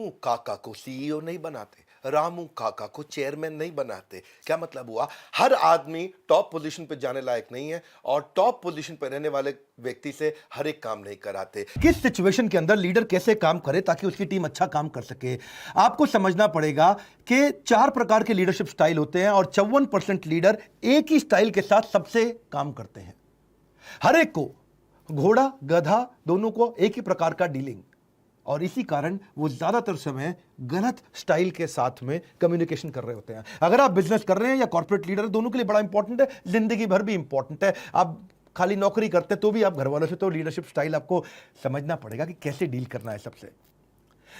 रामू काका को सीईओ नहीं बनाते, रामू काका को चेयरमैन नहीं बनाते। क्या मतलब हुआ? हर आदमी टॉप पोजीशन पे जाने लायक नहीं है और टॉप पोजीशन पे रहने वाले व्यक्ति से हर एक काम नहीं कराते। किस सिचुएशन के अंदर लीडर कैसे काम करे ताकि उसकी टीम अच्छा काम कर सके। आपको समझना पड़ेगा कि 4 प्रकार के लीडरशिप स्टाइल होते हैं और 54% लीडर एक ही स्टाइल के साथ सबसे काम करते हैं। हर एक को, घोड़ा गधा दोनों को एक ही प्रकार का डीलिंग, और इसी कारण वो ज्यादातर समय गलत स्टाइल के साथ में कम्युनिकेशन कर रहे होते हैं। अगर आप बिजनेस कर रहे हैं या कॉर्पोरेट लीडर, दोनों के लिए बड़ा इंपॉर्टेंट है, जिंदगी भर भी इंपॉर्टेंट है। आप खाली नौकरी करते तो भी आप घर वालों से, तो लीडरशिप स्टाइल आपको समझना पड़ेगा कि कैसे डील करना है सबसे।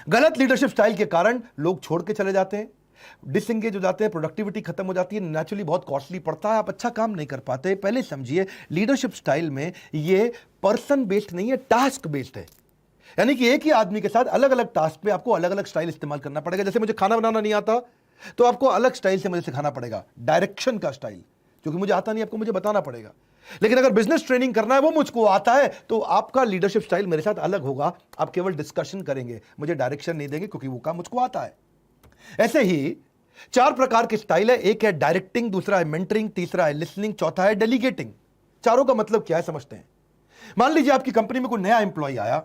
गलत लीडरशिप स्टाइल के कारण लोग छोड़ के चले जाते हैं, डिसएंगेज हो जाते हैं, प्रोडक्टिविटी खत्म हो जाती है, नेचुरली बहुत कॉस्टली पड़ता है, आप अच्छा काम नहीं कर पाते। पहले समझिए, लीडरशिप स्टाइल में ये पर्सन बेस्ड नहीं है, टास्क बेस्ड है। यानी कि एक ही आदमी के साथ अलग अलग टास्क पे आपको अलग अलग स्टाइल इस्तेमाल करना पड़ेगा। जैसे मुझे खाना बनाना नहीं आता तो आपको अलग स्टाइल से मुझे सिखाना पड़ेगा, डायरेक्शन का स्टाइल, क्योंकि मुझे आता नहीं, आपको मुझे बताना पड़ेगा। लेकिन अगर बिजनेस ट्रेनिंग करना है, वो मुझको आता है, तो आपका लीडरशिप स्टाइल मेरे साथ अलग होगा। आप केवल डिस्कशन करेंगे, मुझे डायरेक्शन नहीं देंगे, क्योंकि वो काम मुझको आता है। ऐसे ही 4 प्रकार के स्टाइल है। एक है डायरेक्टिंग, दूसरा है मेंटरिंग, तीसरा है लिसनिंग, चौथा है डेलीगेटिंग। चारों का मतलब क्या है समझते हैं। मान लीजिए आपकी कंपनी में कोई नया एम्प्लॉय आया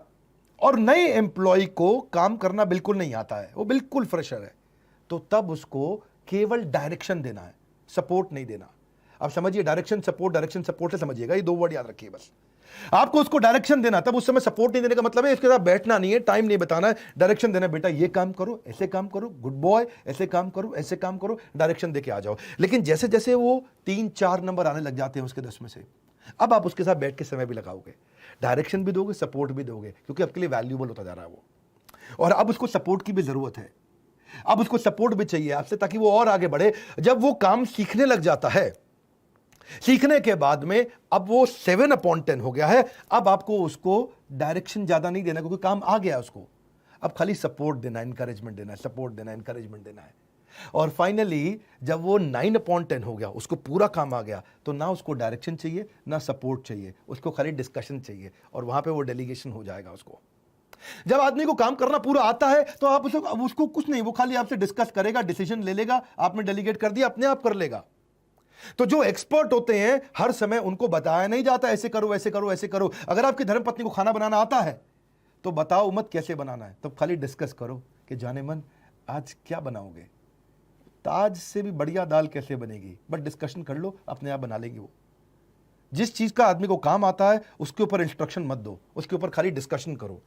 और नए एम्प्लॉय को काम करना बिल्कुल नहीं आता है, वो बिल्कुल फ्रेशर है, तो तब उसको केवल डायरेक्शन देना है, सपोर्ट नहीं देना। आप समझिए, डायरेक्शन सपोर्ट से समझिएगा, ये 2 वर्ड याद रखिए बस। आपको उसको डायरेक्शन देना, तब उस समय सपोर्ट नहीं देने का मतलब है इसके साथ बैठना नहीं है, टाइम नहीं बताना है, डायरेक्शन देना, बेटा ये काम करो, ऐसे काम करो, गुड बॉय, ऐसे काम करो, ऐसे काम करो, डायरेक्शन देके आ जाओ। लेकिन जैसे जैसे वो 3-4 नंबर आने लग जाते हैं उसके 10 में से, अब आप उसके साथ बैठ के समय भी लगाओगे, डायरेक्शन भी दोगे, सपोर्ट भी दोगे, क्योंकि आपके लिए वैल्यूएबल होता जा रहा है वो। और अब उसको सपोर्ट की भी जरूरत है, अब उसको सपोर्ट भी चाहिए आपसे, ताकि वो और आगे बढ़े। जब वो काम सीखने लग जाता है, सीखने के बाद में अब वो 7/10 हो गया है, अब आपको उसको डायरेक्शन ज्यादा नहीं देना, क्योंकि काम आ गया उसको। अब खाली सपोर्ट देना, इंकरेजमेंट देना है, सपोर्ट देना, इंकरेजमेंट देना है। और फाइनली जब वो 9/10 हो गया, उसको पूरा काम आ गया, तो ना उसको डायरेक्शन चाहिए, ना सपोर्ट चाहिए, उसको खाली डिस्कशन चाहिए, और वहां पे वो डेलीगेशन हो जाएगा उसको। जब आदमी को काम करना पूरा आता है, तो आप उसको कुछ नहीं, वो खाली आपसे डिस्कस करेगा, डिसीजन ले लेगा, आपने डेलीगेट कर दिया, अपने आप कर लेगा। तो जो एक्सपर्ट होते हैं, हर समय उनको बताया नहीं जाता ऐसे करो, ऐसे करो, ऐसे करो। अगर आपकी धर्मपत्नी को खाना बनाना आता है, तो बताओ मत कैसे बनाना है, तब खाली डिस्कस करो कि जाने मन आज क्या बनाओगे, ताज से भी बढ़िया दाल कैसे बनेगी, बट डिस्कशन कर लो, अपने आप बना लेगी वो। जिस चीज का आदमी को काम आता है उसके ऊपर इंस्ट्रक्शन मत दो, उसके ऊपर खाली डिस्कशन करो।